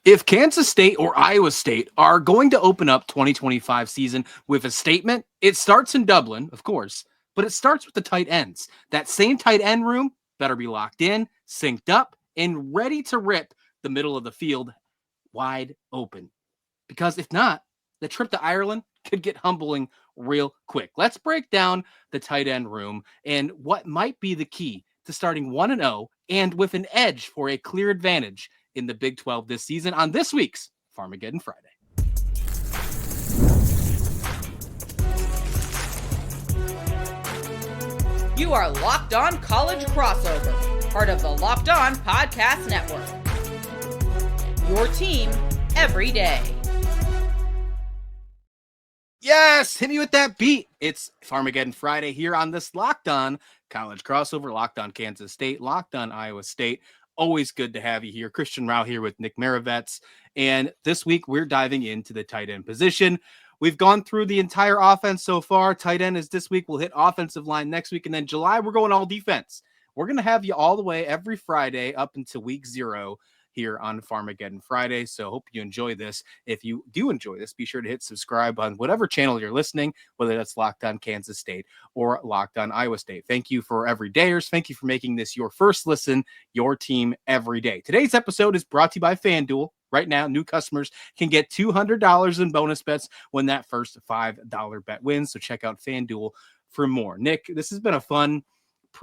If Kansas State or Iowa State are going to open up 2025 season with a statement, it starts in Dublin, of course, but it starts with the tight ends. That same tight end room better be locked in, synced up, and ready to rip the middle of the field wide open. Because if not, the trip to Ireland could get humbling real quick. Let's break down the tight end room and what might be the key to starting 1-0 and with an edge for a clear advantage in the Big 12 this season on this week's Farmageddon Friday. You are Locked On College Crossover, part of the Locked On Podcast Network. Your team every day. Yes, hit me with that beat. It's Farmageddon Friday here on this Locked On College Crossover, Locked On Kansas State, Locked On Iowa State. Always good to have you here. Christian Rao here with Nick Maravets. And this week we're diving into the tight end position. We've gone through the entire offense so far. Tight end is this week. We'll hit offensive line next week. And then July, we're going all defense. We're going to have you all the way every Friday up until week 0 here on Farmageddon Friday. So hope you enjoy this. If you do enjoy this, be sure to hit subscribe on whatever channel you're listening, whether that's Locked On Kansas State or Locked On Iowa State. Thank you for everydayers. Thank you for making this your first listen, your team every day. Today's episode is brought to you by FanDuel. Right now, new customers can get $200 in bonus bets when that first $5 bet wins. So check out FanDuel for more. Nick, this has been a fun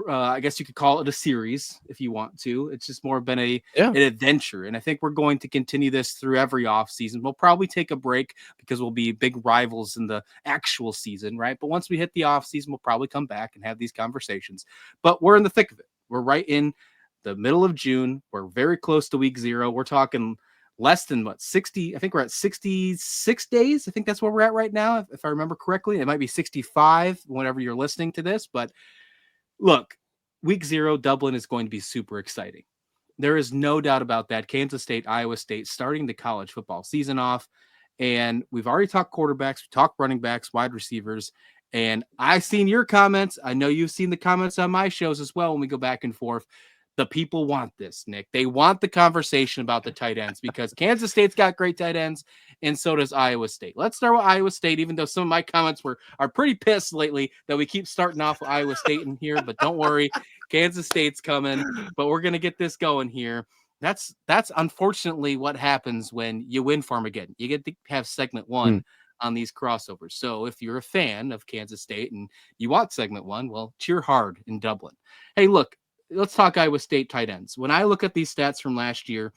I guess you could call it a series if you want to. It's just more been an adventure. And I think we're going to continue this through every off season. We'll probably take a break because we'll be big rivals in the actual season, right? But once we hit the off season, we'll probably come back and have these conversations. But we're in the thick of it. We're right in the middle of June. We're very close to week 0. We're talking less than 60. I think we're at 66 days. I think that's where we're at right now. If I remember correctly, it might be 65 whenever you're listening to this, but look, week 0, Dublin is going to be super exciting. There is no doubt about that. Kansas State, Iowa State starting the college football season off. And we've already talked quarterbacks, we talked running backs, wide receivers. And I've seen your comments. I know you've seen the comments on my shows as well when we go back and forth. The people want this, Nick. They want the conversation about the tight ends because Kansas State's got great tight ends, and so does Iowa State. Let's start with Iowa State, even though some of my comments are pretty pissed lately that we keep starting off with Iowa State in here. But don't worry, Kansas State's coming. But we're gonna get this going here. That's unfortunately what happens when you win Farmageddon. You get to have segment 1 on these crossovers. So if you're a fan of Kansas State and you want segment 1, well, cheer hard in Dublin. Hey, look. Let's talk Iowa State tight ends. When I look at these stats from last year,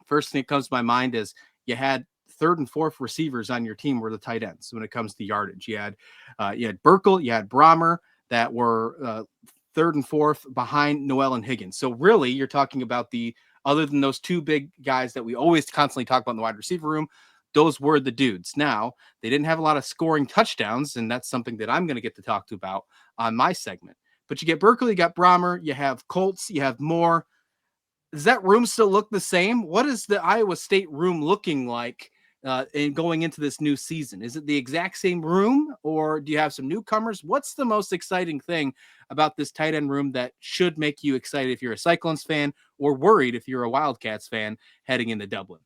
first thing that comes to my mind is you had 3rd and 4th receivers on your team were the tight ends when it comes to yardage. You had Burkle, you had Brahmer that were 3rd and 4th behind Noel and Higgins. So really, you're talking about other than those 2 big guys that we always constantly talk about in the wide receiver room, those were the dudes. Now, they didn't have a lot of scoring touchdowns, and that's something that I'm going to get to talk to about on my segment. But you get Berkeley, you got Brahmer, you have Colts, you have Moore. Does that room still look the same? What is the Iowa State room looking like in going into this new season? Is it the exact same room, or do you have some newcomers? What's the most exciting thing about this tight end room that should make you excited if you're a Cyclones fan or worried if you're a Wildcats fan heading into Dublin?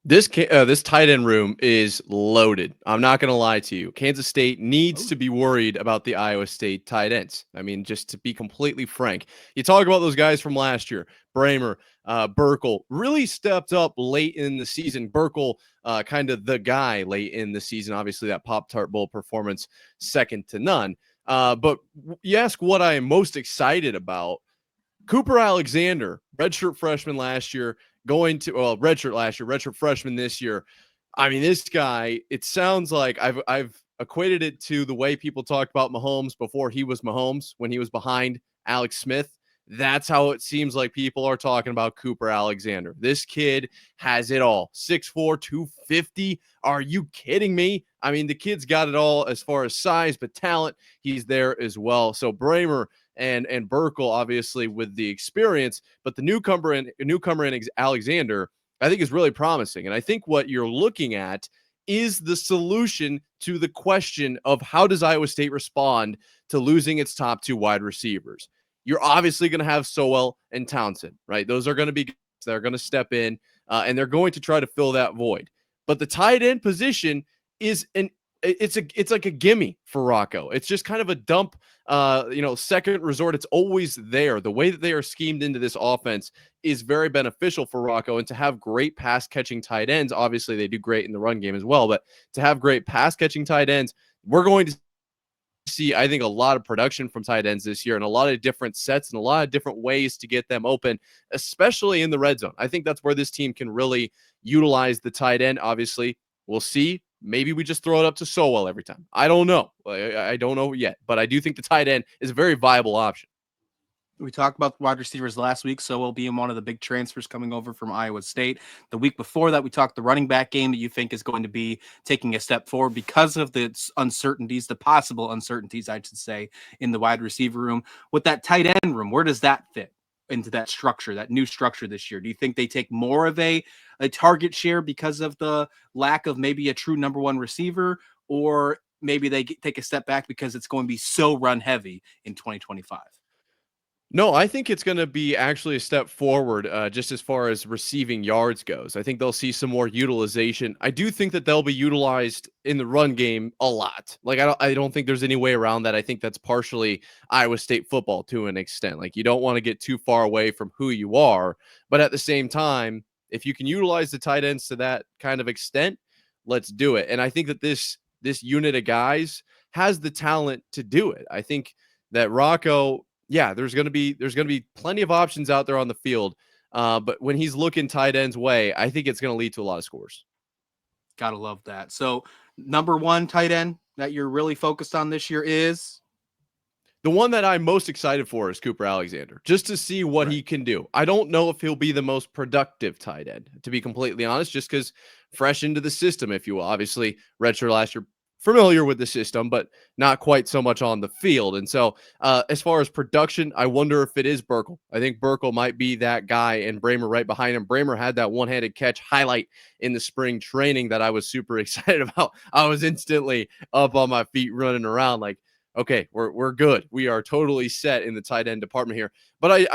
This tight end room is loaded. I'm not going to lie to you. Kansas State needs to be worried about the Iowa State tight ends. I mean, just to be completely frank, you talk about those guys from last year, Brahmer, Burkle, really stepped up late in the season. Burkle, kind of the guy late in the season. Obviously, that Pop-Tart Bowl performance, second to none. But you ask what I am most excited about. Cooper Alexander, redshirt freshman last year, redshirt last year, redshirt freshman this year. I mean, this guy, it sounds like I've equated it to the way people talked about Mahomes before he was Mahomes, when he was behind Alex Smith. That's how it seems like people are talking about Cooper Alexander. This kid has it all. 6'4", 250. Are you kidding me? I mean, the kid's got it all as far as size, but talent, he's there as well. So Brahmer and Burkle, obviously, with the experience, but the newcomer in Alexander, I think, is really promising. And I think what you're looking at is the solution to the question of how does Iowa State respond to losing its top 2 wide receivers. You're obviously going to have Sowell and Townsend, right? Those are going to be guys that are going to step in and they're going to try to fill that void. But the tight end position is it's like a gimme for Rocco. It's just kind of a dump, second resort. It's always there. The way that they are schemed into this offense is very beneficial for Rocco, and to have great pass catching tight ends. Obviously, they do great in the run game as well, but to have great pass catching tight ends, we're going to see, I think, a lot of production from tight ends this year, and a lot of different sets and a lot of different ways to get them open, especially in the red zone. I think that's where this team can really utilize the tight end. Obviously, we'll see. Maybe we just throw it up to Sowell every time. I don't know. I don't know yet, but I do think the tight end is a very viable option. We talked about wide receivers last week, so we'll be one of the big transfers coming over from Iowa State. The week before that, we talked the running back game that you think is going to be taking a step forward because of the uncertainties, the possible uncertainties, I should say, in the wide receiver room. With that tight end room, where does that fit into that structure, that new structure this year? Do you think they take more of a target share because of the lack of maybe a true number one receiver, or maybe they take a step back because it's going to be so run heavy in 2025? No, I think it's going to be actually a step forward, just as far as receiving yards goes. I think they'll see some more utilization. I do think that they'll be utilized in the run game a lot. Like I don't think there's any way around that. I think that's partially Iowa State football to an extent. Like you don't want to get too far away from who you are, but at the same time, if you can utilize the tight ends to that kind of extent, let's do it. And I think that this unit of guys has the talent to do it. I think that Rocco, yeah, there's gonna be plenty of options out there on the field. But when he's looking tight ends way, I think it's gonna lead to a lot of scores. Gotta love that. So, number one tight end that you're really focused on this year is The one that I'm most excited for is Cooper Alexander, just to see what right. he can do. I don't know if he'll be the most productive tight end, to be completely honest, just because fresh into the system, if you will. Obviously, redshirt last year, familiar with the system, but not quite so much on the field. And so, as far as production, I wonder if it is Burkle. I think Burkle might be that guy, and Bramer right behind him. Bramer had that one-handed catch highlight in the spring training that I was super excited about. I was instantly up on my feet running around like, okay, we're good. We are totally set in the tight end department here. But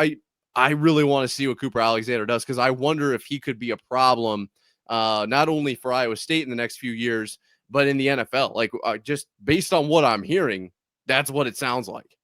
I really want to see what Cooper Alexander does, because I wonder if he could be a problem, not only for Iowa State in the next few years, but in the NFL. Like just based on what I'm hearing, that's what it sounds like.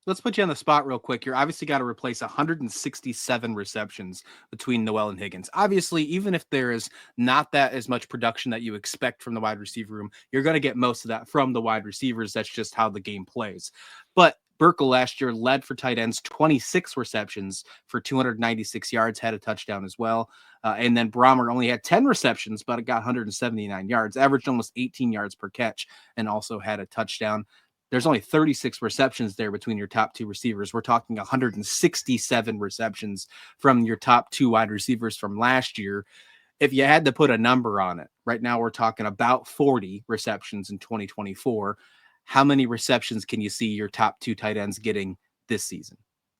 Let's put you on the spot real quick. You're obviously got to replace 167 receptions between Noel and Higgins. Obviously, even if there is not that as much production that you expect from the wide receiver room, you're going to get most of that from the wide receivers. That's just how the game plays. But Burkle last year led for tight ends, 26 receptions for 296 yards, had a touchdown as well. And then Brahmer only had 10 receptions, but it got 179 yards, averaged almost 18 yards per catch, and also had a touchdown. There's only 36 receptions there between your top two receivers. We're talking 167 receptions from your top two wide receivers from last year. If you had to put a number on it, right now we're talking about 40 receptions in 2024. How many receptions can you see your top two tight ends getting this season?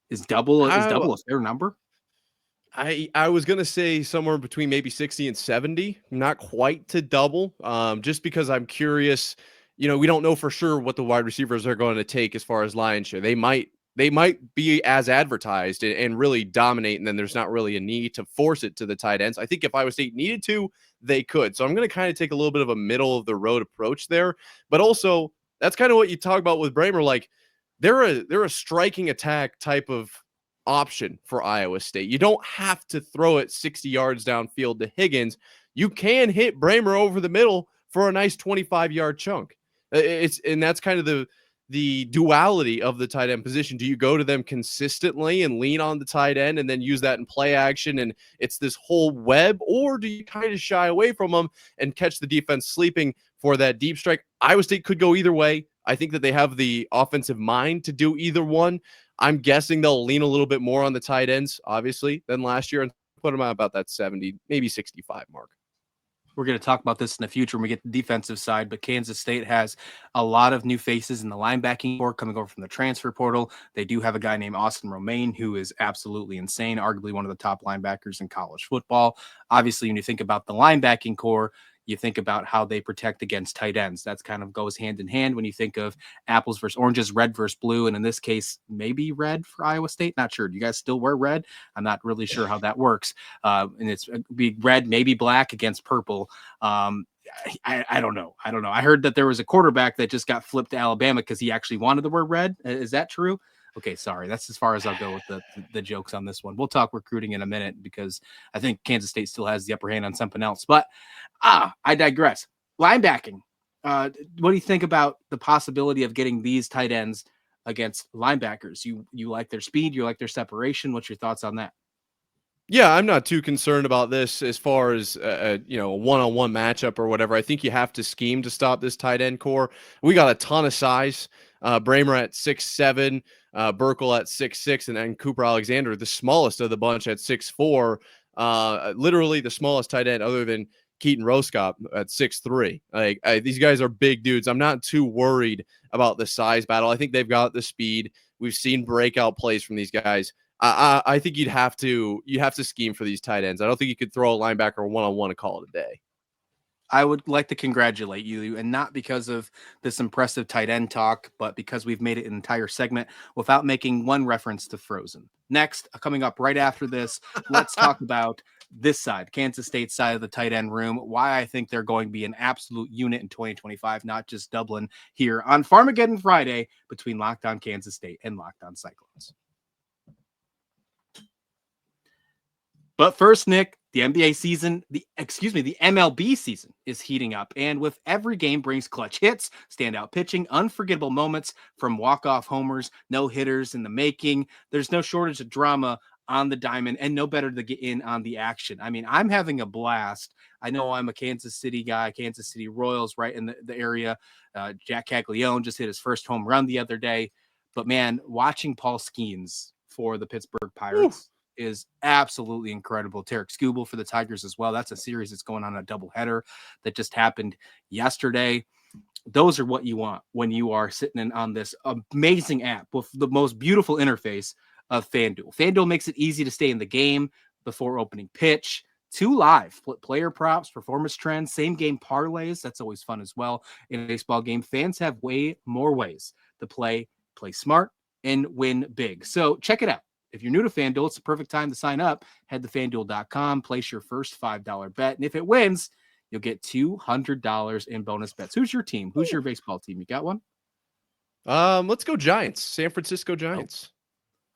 Is double a fair number? I was gonna say somewhere between maybe 60 and 70, not quite to double. Just because I'm curious. We don't know for sure what the wide receivers are going to take as far as lion share. They might be as advertised and really dominate, and then there's not really a need to force it to the tight ends. I think if Iowa State needed to, they could. So I'm going to kind of take a little bit of a middle of the road approach there. But also, that's kind of what you talk about with Bramer. Like they're a striking attack type of option for Iowa State. You don't have to throw it 60 yards downfield to Higgins. You can hit Bramer over the middle for a nice 25-yard chunk. And that's kind of the duality of the tight end position. Do you go to them consistently and lean on the tight end and then use that in play action, and it's this whole web, or do you kind of shy away from them and catch the defense sleeping for that deep strike? Iowa State could go either way. I think that they have the offensive mind to do either one. I'm guessing they'll lean a little bit more on the tight ends, obviously, than last year, and put them at about that 70, maybe 65 mark. We're going to talk about this in the future when we get the defensive side, but Kansas State has a lot of new faces in the linebacking core coming over from the transfer portal. They do have a guy named Austin Romaine, who is absolutely insane, arguably one of the top linebackers in college football. Obviously, when you think about the linebacking core, You think about how they protect against tight ends. That's kind of goes hand in hand when you think of apples versus oranges, red versus blue, and in this case, maybe red for Iowa State. Not sure. Do you guys still wear red? I'm not really sure how that works. And it's be red, maybe black against purple. I don't know. I don't know. I heard that there was a quarterback that just got flipped to Alabama because he actually wanted to wear red. Is that true? Okay, sorry. That's as far as I'll go with the jokes on this one. We'll talk recruiting in a minute because I think Kansas State still has the upper hand on something else. But I digress. Linebacking. What do you think about the possibility of getting these tight ends against linebackers? You like their speed, you like their separation. What's your thoughts on that? Yeah, I'm not too concerned about this as far as a one-on-one matchup or whatever. I think you have to scheme to stop this tight end core. We got a ton of size. Bramer at 6'7", Burkle at 6'6", and then Cooper Alexander, the smallest of the bunch at 6'4". Literally the smallest tight end other than Keaton Roskop at 6'3". These guys are big dudes. I'm not too worried about the size battle. I think they've got the speed. We've seen breakout plays from these guys. I think you have to scheme for these tight ends. I don't think you could throw a linebacker one-on-one and call it a day. I would like to congratulate you, and not because of this impressive tight end talk, but because we've made it an entire segment without making one reference to Frozen. Next, coming up right after this, let's talk about this side, Kansas State side of the tight end room, why I think they're going to be an absolute unit in 2025, not just Dublin, here on Farmageddon Friday between Locked On Kansas State and Locked On Cyclones. But first, Nick, the NBA season, the MLB season is heating up. And with every game brings clutch hits, standout pitching, unforgettable moments from walk-off homers, no hitters in the making. There's no shortage of drama on the diamond and no better to get in on the action. I mean, I'm having a blast. I know I'm a Kansas City guy, Kansas City Royals right in the area. Jack Caglione just hit his first home run the other day. But man, watching Paul Skeens for the Pittsburgh Pirates is absolutely incredible. Tarek Skubal for the Tigers as well. That's a series that's going on a doubleheader that just happened yesterday. Those are what you want when you are sitting in on this amazing app with the most beautiful interface of FanDuel. FanDuel makes it easy to stay in the game before opening pitch. 2 live player props, performance trends, same game parlays. That's always fun as well. In a baseball game, fans have way more ways to play smart, and win big. So check it out. If you're new to FanDuel, it's the perfect time to sign up. Head to FanDuel.com, place your first $5 bet, and if it wins, you'll get $200 in bonus bets. Who's your team? Who's your baseball team? You got one? Let's go Giants. San Francisco Giants.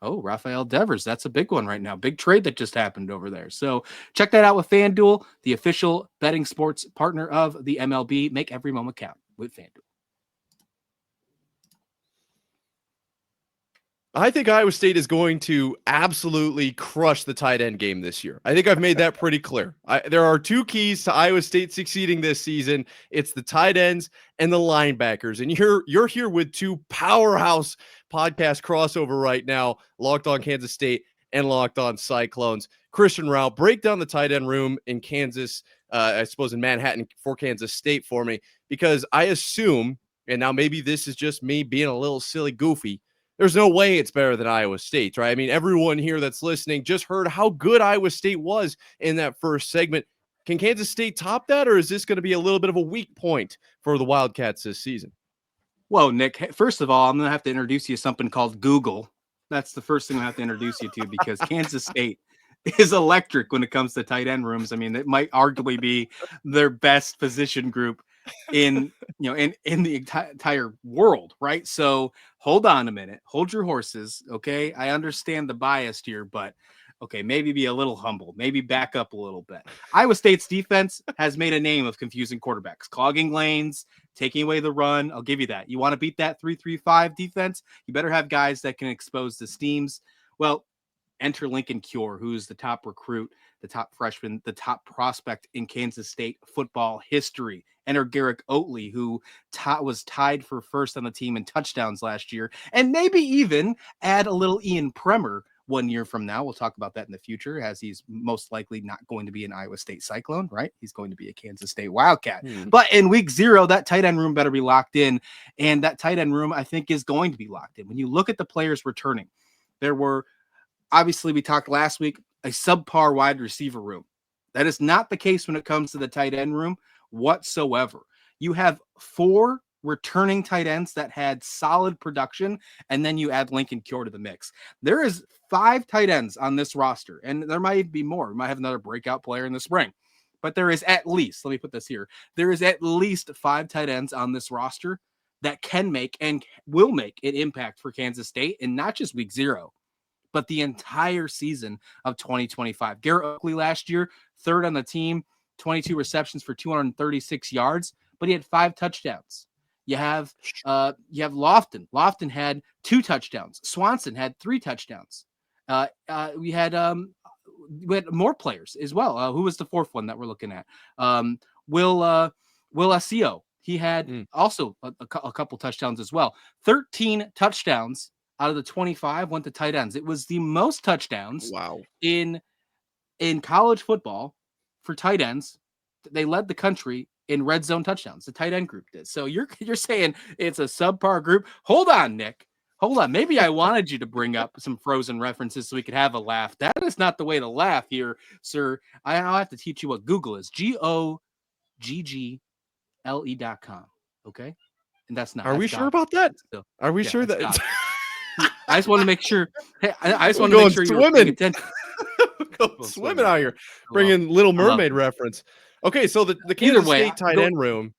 Oh, Rafael Devers. That's a big one right now. Big trade that just happened over there. So check that out with FanDuel, the official betting sports partner of the MLB. Make every moment count with FanDuel. I think Iowa State is going to absolutely crush the tight end game this year. I think I've made that pretty clear. There are 2 keys to Iowa State succeeding this season. It's the tight ends and the linebackers. And you're here with 2 powerhouse podcast crossover right now, Locked On Kansas State and Locked On Cyclones. Christian Rao, break down the tight end room in Kansas, I suppose in Manhattan for Kansas State for me, because I assume, and now maybe this is just me being a little silly goofy, there's no way it's better than Iowa State, right? I mean, everyone here that's listening just heard how good Iowa State was in that first segment. Can Kansas State top that, or is this going to be a little bit of a weak point for the Wildcats this season? Whoa, Nick, first of all, I'm going to have to introduce you to something called Google. That's the first thing I have to introduce you to because Kansas State is electric when it comes to tight end rooms. I mean, it might arguably be their best position group in the entire world, right? So hold on a minute, hold your horses, okay? I understand the bias here, but okay, maybe be a little humble, maybe back up a little bit. Iowa State's defense has made a name of confusing quarterbacks, clogging lanes, taking away the run. I'll give you that. You want to beat that 3-3-5 defense? You better have guys that can expose the steams. Well, enter Lincoln Cure, who's the top recruit, the top freshman, the top prospect in Kansas State football history. Enter Garrick Oatley, who was tied for first on the team in touchdowns last year, and maybe even add a little Ian Premer 1 year from now. We'll talk about that in the future, as he's most likely not going to be an Iowa State Cyclone, right? He's going to be a Kansas State Wildcat. But in week 0, that tight end room better be locked in, and that tight end room, I think, is going to be locked in. When you look at the players returning, there were, obviously, we talked last week, a subpar wide receiver room That is not the case when it comes to the tight end room whatsoever. You have 4 returning tight ends that had solid production, and then you add Lincoln Cure to the mix. There is 5 tight ends on this roster, and there might be more. We might have another breakout player in the spring. But there is at least, let me put this here, there is at least 5 tight ends on this roster that can make and will make an impact for Kansas State, and not just week 0, but the entire season of 2025. Garrett Oakley last year, 3rd on the team, 22 receptions for 236 yards, but he had 5 touchdowns. You have Lofton. Lofton had 2 touchdowns. Swanson had 3 touchdowns. We had more players as well. Who was the 4th one that we're looking at? Will Asio. He had also a couple touchdowns as well. 13 touchdowns out of the 25 went to tight ends. It was the most touchdowns in college football for tight ends. They led the country in red zone touchdowns. The tight end group did. So you're saying it's a subpar group. Hold on, Nick. Hold on. Maybe I wanted you to bring up some Frozen references so we could have a laugh. That is not the way to laugh here, sir. I'll have to teach you what Google is. GOGGLE.com. Okay? And that's not. Are that's we sure God. about that? So, Are we yeah, sure that I just want to make sure. Hey, I just want We're to make sure you're paying swimming. attention. Swimming out here. Bringing Little Mermaid reference. Okay, so the Kansas State tight end room,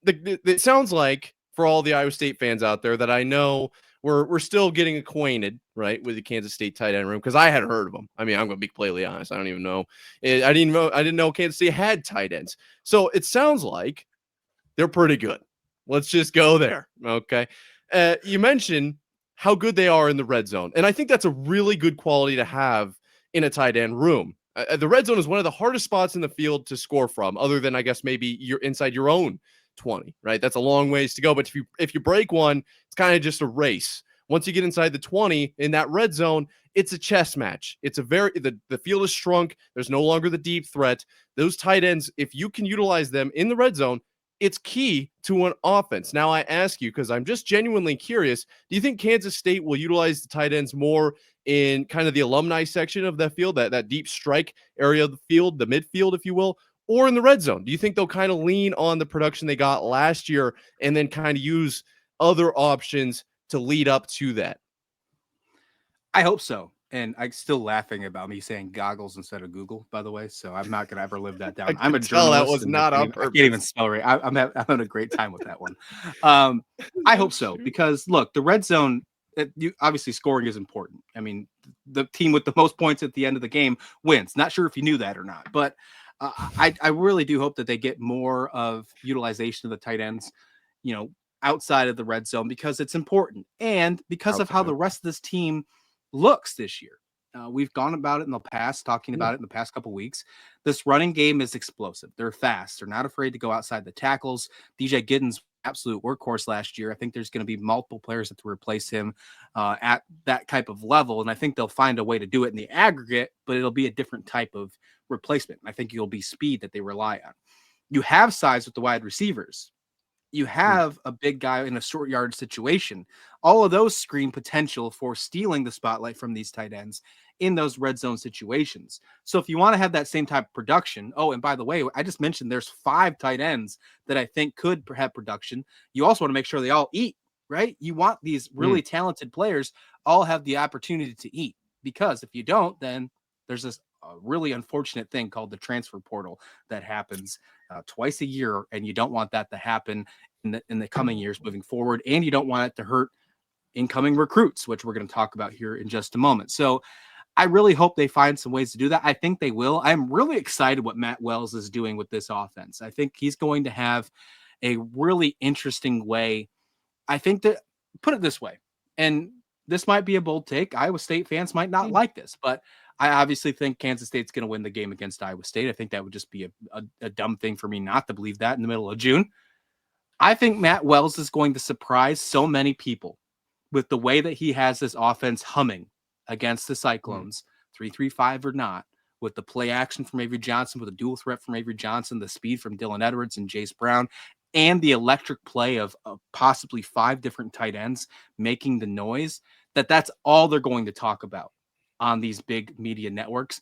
it sounds like for all the Iowa State fans out there that I know we're still getting acquainted, right, with the Kansas State tight end room, because I had heard of them. I mean, I'm going to be completely honest. I don't even know. I didn't know Kansas State had tight ends. So it sounds like they're pretty good. Let's just go there. Okay. You mentioned how good they are in the red zone. And I think that's a really good quality to have in a tight end room. The red zone is one of the hardest spots in the field to score from, other than I guess maybe you're inside your own 20, right? That's a long ways to go. But if you break one, it's kind of just a race. Once you get inside the 20 in that red zone, it's a chess match. It's the field is shrunk. There's no longer the deep threat. Those tight ends, if you can utilize them in the red zone, it's key to an offense. Now, I ask you, because I'm just genuinely curious, do you think Kansas State will utilize the tight ends more in kind of the alumni section of that field, that deep strike area of the field, the midfield, if you will, or in the red zone? Do you think they'll kind of lean on the production they got last year and then kind of use other options to lead up to that? I hope so. And I'm still laughing about me saying goggles instead of Google, by the way. So I'm not going to ever live that down. I'm a journalist. That was not on purpose. I can't even spell right. I'm having a great time with that one. I hope so, because look, the red zone, obviously scoring is important. I mean, the team with the most points at the end of the game wins. Not sure if you knew that or not, but I really do hope that they get more of utilization of the tight ends, outside of the red zone, because it's important. And because of how the rest of this team looks this year. We've gone about it in the past, talking about it in the past couple weeks. This running game is explosive. They're fast. They're not afraid to go outside the tackles. DJ Giddens, absolute workhorse last year. I think there's going to be multiple players that to replace him at that type of level. And I think they'll find a way to do it in the aggregate, but it'll be a different type of replacement. I think it'll be speed that they rely on. You have size with the wide receivers. You have a big guy in a short yard situation. All of those screen potential for stealing the spotlight from these tight ends in those red zone situations. So if you want to have that same type of production, and by the way, I just mentioned there's 5 tight ends that I think could have production. You also want to make sure they all eat, right? You want these really talented players all have the opportunity to eat, because if you don't, then there's this really unfortunate thing called the transfer portal that happens twice a year, and you don't want that to happen in the coming years moving forward, and you don't want it to hurt incoming recruits, which we're going to talk about here in just a moment. So I really hope they find some ways to do that. I think they will. I'm really excited what Matt Wells is doing with this offense. I think he's going to have a really interesting way. I think that, put it this way, and this might be a bold take. Iowa State fans might not like this, but I obviously think Kansas State's going to win the game against Iowa State. I think that would just be a dumb thing for me not to believe that in the middle of June. I think Matt Wells is going to surprise so many people with the way that he has this offense humming against the Cyclones, 3-3-5 or not, with the play action from Avery Johnson, with a dual threat from Avery Johnson, the speed from Dylan Edwards and Jace Brown, and the electric play of possibly 5 different tight ends making the noise. That's all they're going to talk about on these big media networks.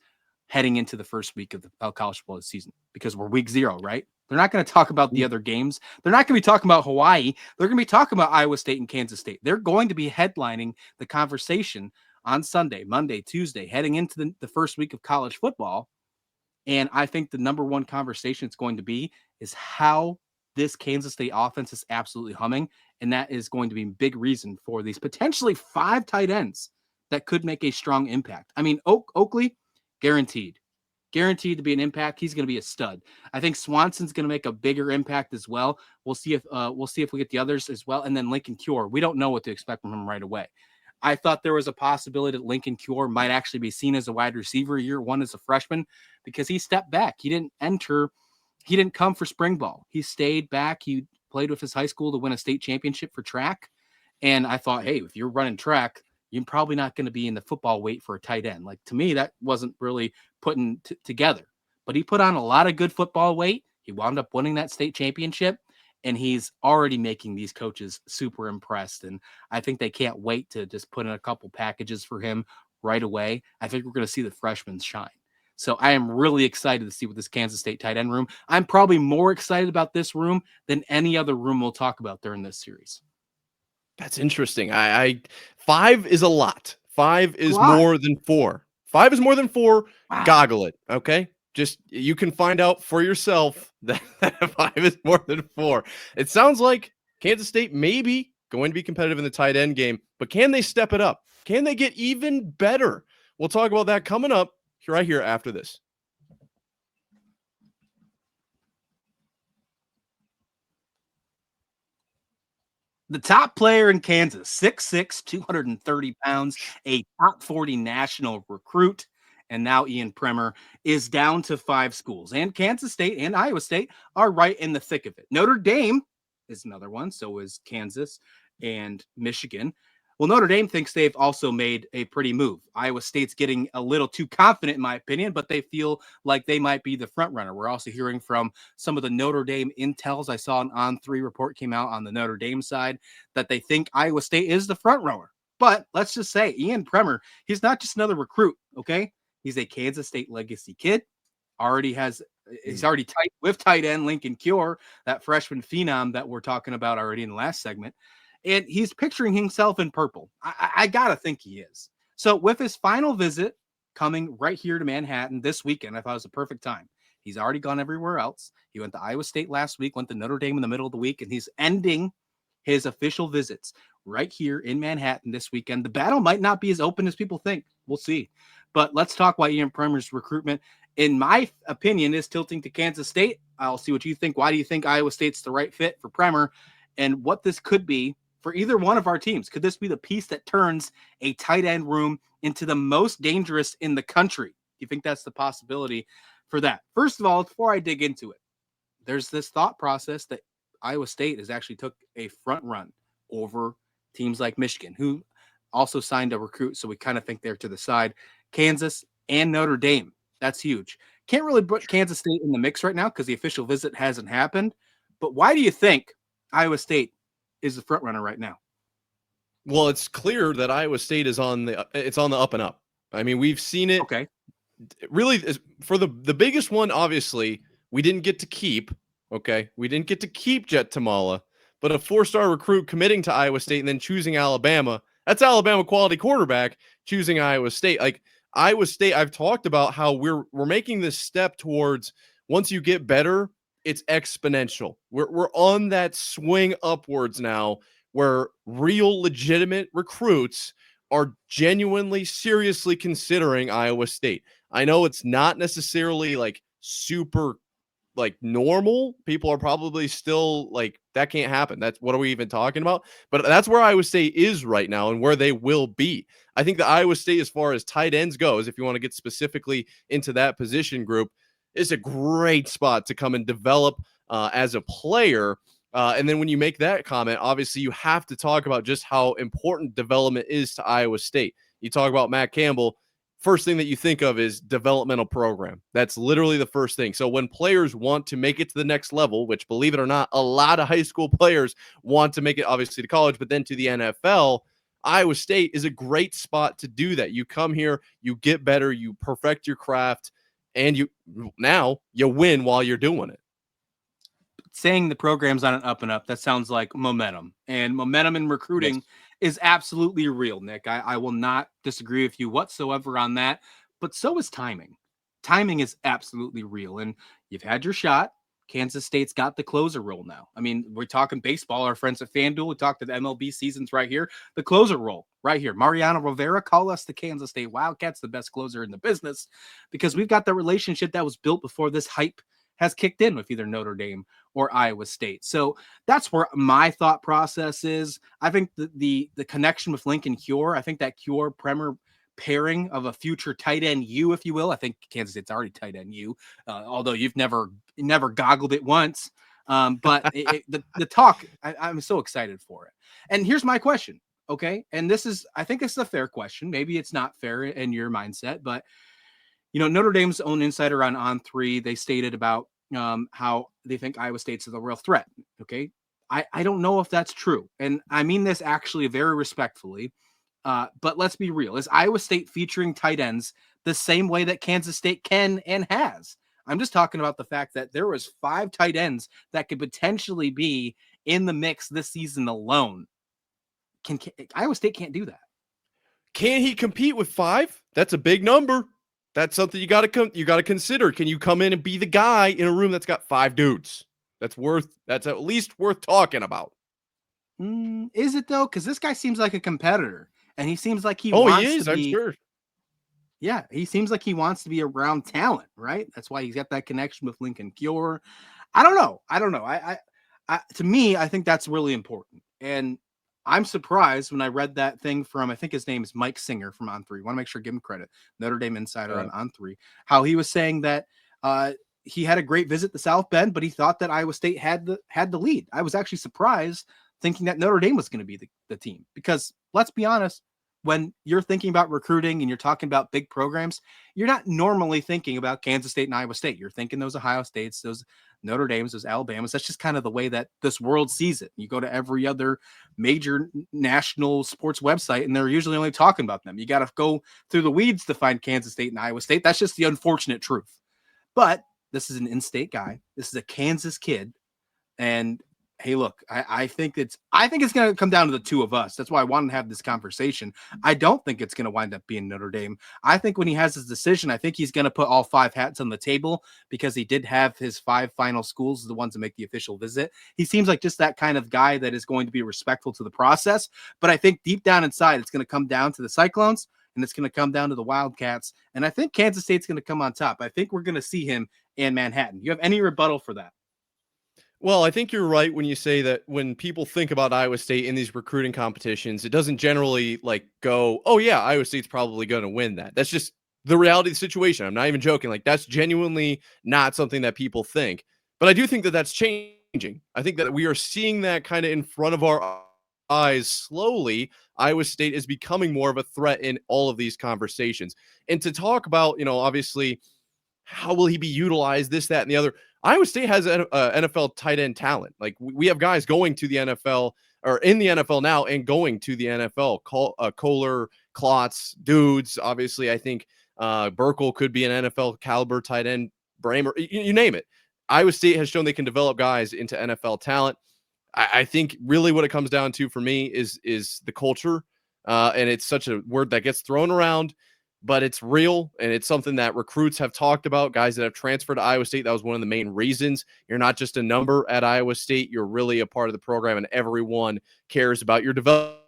heading into the first week of the college football season because we're week 0, right? They're not going to talk about the other games. They're not going to be talking about Hawaii. They're going to be talking about Iowa State and Kansas State. They're going to be headlining the conversation on Sunday, Monday, Tuesday, heading into the first week of college football. And I think the number one conversation it's going to be is how this Kansas State offense is absolutely humming. And that is going to be a big reason for these potentially 5 tight ends that could make a strong impact. I mean, Oakley, guaranteed to be an impact. He's going to be a stud. I think Swanson's going to make a bigger impact as well. We'll see if we get the others as well. And then Lincoln Cure, we don't know what to expect from him right away. I thought there was a possibility that Lincoln Cure might actually be seen as a wide receiver year one as a freshman because he stepped back. He didn't come for spring ball. He stayed back. He played with his high school to win a state championship for track. And I thought, hey, if you're running track, you're probably not going to be in the football weight for a tight end. Like, to me, that wasn't really putting together. But he put on a lot of good football weight. He wound up winning that state championship, and he's already making these coaches super impressed. And I think they can't wait to just put in a couple packages for him right away. I think we're going to see the freshmen shine. So I am really excited to see what this Kansas State tight end room. I'm probably more excited about this room than any other room we'll talk about during this series. That's interesting. 5 is a lot. 5 is more than 4. 5 is more than 4. Wow. Goggle it. Okay. Just, you can find out for yourself that 5 is more than 4. It sounds like Kansas State may be going to be competitive in the tight end game, but can they step it up? Can they get even better? We'll talk about that coming up right here after this. The top player in Kansas, 6'6", 230 pounds, a top 40 national recruit, and now Ian Premer is down to 5 schools. And Kansas State and Iowa State are right in the thick of it. Notre Dame is another one, so is Kansas and Michigan. Well, Notre Dame thinks they've also made a pretty move. Iowa State's getting a little too confident, in my opinion, but they feel like they might be the front runner. We're also hearing from some of the Notre Dame intels. I saw an On3 report came out on the Notre Dame side that they think Iowa State is the front runner. But let's just say Ian Premer, he's not just another recruit, okay? He's a Kansas State legacy kid. He's already tight with tight end Lincoln Cure, that freshman phenom that we're talking about already in the last segment. And he's picturing himself in purple. I got to think he is. So with his final visit coming right here to Manhattan this weekend, I thought it was a perfect time. He's already gone everywhere else. He went to Iowa State last week, went to Notre Dame in the middle of the week, and he's ending his official visits right here in Manhattan this weekend. The battle might not be as open as people think. We'll see. But let's talk about Ian Premer's recruitment. In my opinion, is tilting to Kansas State. I'll see what you think. Why do you think Iowa State's the right fit for Premer, and what this could be for either one of our teams? Could this be the piece that turns a tight end room into the most dangerous in the country? Do you think that's the possibility for that? First of all, before I dig into it, there's this thought process that Iowa State has actually took a front run over teams like Michigan, who also signed a recruit. So we kind of think they're to the side. Kansas and Notre Dame. That's huge. Can't really put Kansas State in the mix right now because the official visit hasn't happened. But why do you think Iowa State is the front runner right now? Well, it's clear that Iowa State is on the up and up. I mean, we've seen it. Okay. Really, for the biggest one, obviously, we didn't get to keep. Okay, we didn't get to keep Jet Tamala, but a 4-star recruit committing to Iowa State and then choosing Alabama. That's Alabama quality quarterback choosing Iowa State. Like Iowa State, I've talked about how we're making this step towards once you get better, it's exponential. We're on that swing upwards now where real legitimate recruits are genuinely seriously considering Iowa State. I know it's not necessarily like super like normal. People are probably still like, that can't happen. That's what are we even talking about? But that's where Iowa State is right now and where they will be. I think the Iowa State, as far as tight ends goes, if you want to get specifically into that position group, is a great spot to come and develop as a player. And then when you make that comment, obviously you have to talk about just how important development is to Iowa State. You talk about Matt Campbell, first thing that you think of is developmental program. That's literally the first thing. So when players want to make it to the next level, which believe it or not, a lot of high school players want to make it obviously to college, but then to the NFL, Iowa State is a great spot to do that. You come here, you get better, you perfect your craft, and you win while you're doing it. Saying the program's on an up and up, that sounds like momentum. And momentum in Yes. recruiting is absolutely real, Nick. I will not disagree with you whatsoever on that. But so is timing. Timing is absolutely real. And you've had your shot. Kansas State's got the closer role now. I mean, we're talking baseball. Our friends at FanDuel, we talked to the MLB seasons right here. The closer role right here. Mariano Rivera, call us the Kansas State Wildcats, the best closer in the business, because we've got the relationship that was built before this hype has kicked in with either Notre Dame or Iowa State. So that's where my thought process is. I think the connection with Lincoln Cure, I think that Cure Bremer pairing of a future tight end U, if you will. I think Kansas State's already tight end U, although you've never goggled it once. But the talk, I'm so excited for it. And here's my question. Okay. And I think this is a fair question. Maybe it's not fair in your mindset, but Notre Dame's own insider on three, they stated about how they think Iowa State's a real threat. Okay. I don't know if that's true. And I mean this actually very respectfully. But let's be real. Is Iowa State featuring tight ends the same way that Kansas State can and has? I'm just talking about the fact that there was 5 tight ends that could potentially be in the mix this season alone. Iowa State can't do that. Can he compete with 5? That's a big number. That's something you got to consider. Can you come in and be the guy in a room that's got 5 dudes? That's at least worth talking about. Is it though? Because this guy seems like a competitor, and he seems like he he wants is, to be. I'm sure. Yeah, he seems like he wants to be around talent, right? That's why he's got that connection with Lincoln Cure. I don't know. To me, I think that's really important. And I'm surprised when I read that thing from, I think his name is Mike Singer from On Three. Want to make sure, give him credit. Notre Dame insider on Three. How he was saying that he had a great visit to South Bend, but he thought that Iowa State had the lead. I was actually surprised, thinking that Notre Dame was going to be the team, because let's be honest, when you're thinking about recruiting and you're talking about big programs, you're not normally thinking about Kansas State and Iowa State. You're thinking those Ohio States, those Notre Dames, those Alabamas. That's just kind of the way that this world sees it. You go to every other major national sports website, and they're usually only talking about them. You got to go through the weeds to find Kansas State and Iowa State. That's just the unfortunate truth. But this is an in-state guy. This is a Kansas kid. And hey, look, I think it's going to come down to the two of us. That's why I wanted to have this conversation. I don't think it's going to wind up being Notre Dame. I think when he has his decision, I think he's going to put all 5 hats on the table, because he did have his 5 final schools, the ones that make the official visit. He seems like just that kind of guy that is going to be respectful to the process. But I think deep down inside, it's going to come down to the Cyclones, and it's going to come down to the Wildcats. And I think Kansas State's going to come on top. I think we're going to see him in Manhattan. You have any rebuttal for that? Well, I think you're right when you say that when people think about Iowa State in these recruiting competitions, it doesn't generally go, oh yeah, Iowa State's probably going to win that. That's just the reality of the situation. I'm not even joking. That's genuinely not something that people think. But I do think that that's changing. I think that we are seeing that kind of in front of our eyes slowly. Iowa State is becoming more of a threat in all of these conversations. And to talk about, obviously, how will he be utilized, this, that, and the other. Iowa State has NFL tight end talent. We have guys going to the NFL, or in the NFL now, and going to the NFL. Kohler, Klotz, dudes. Obviously, I think Burkle could be an NFL caliber tight end. Bramer, you name it. Iowa State has shown they can develop guys into NFL talent. I think really what it comes down to for me is the culture, and it's such a word that gets thrown around, but it's real, and it's something that recruits have talked about, guys that have transferred to Iowa State. That was one of the main reasons. You're not just a number at Iowa State. You're really a part of the program, and everyone cares about your development.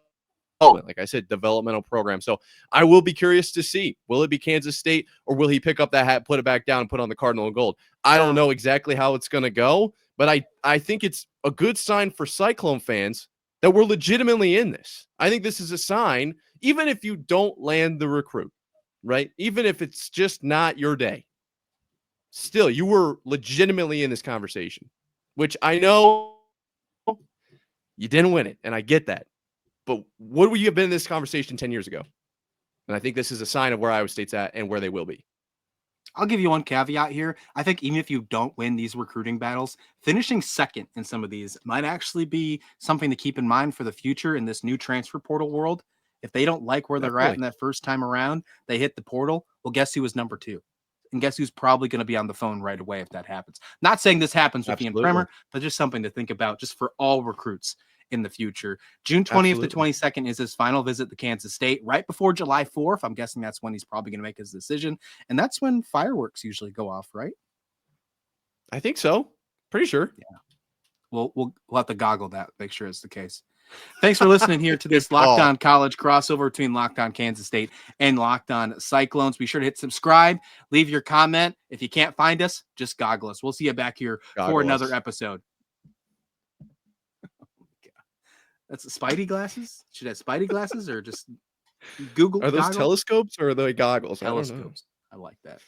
Like I said, developmental program. So I will be curious to see, will it be Kansas State, or will he pick up that hat, put it back down, and put on the Cardinal and gold? I don't know exactly how it's going to go, but I think it's a good sign for Cyclone fans that we're legitimately in this. I think this is a sign, even if you don't land the recruit, right? Even if it's just not your day, still, you were legitimately in this conversation, which I know you didn't win it, and I get that. But would you have been in this conversation 10 years ago? And I think this is a sign of where Iowa State's at and where they will be. I'll give you one caveat here. I think even if you don't win these recruiting battles, finishing second in some of these might actually be something to keep in mind for the future in this new transfer portal world. If they don't like where they're at in that first time around, they hit the portal. Well, guess who was number 2? And guess who's probably going to be on the phone right away if that happens? Not saying this happens with Ian Absolutely. Premer, but just something to think about just for all recruits in the future. June 20th to Absolutely. 22nd is his final visit to Kansas State, right before July 4th. I'm guessing that's when he's probably going to make his decision. And that's when fireworks usually go off, right? I think so. Pretty sure. Yeah. We'll have to goggle that, make sure it's the case. Thanks for listening here to this Good Locked call. On College crossover between Locked On Kansas State and Locked On Cyclones. Be sure to hit subscribe, leave your comment. If you can't find us, just goggle us. We'll see you back here for Goggle another us. episode. That's Spidey glasses? Should I have Spidey glasses or just Google Are those goggles? telescopes or are they goggles? I don't know. Telescopes. I like that.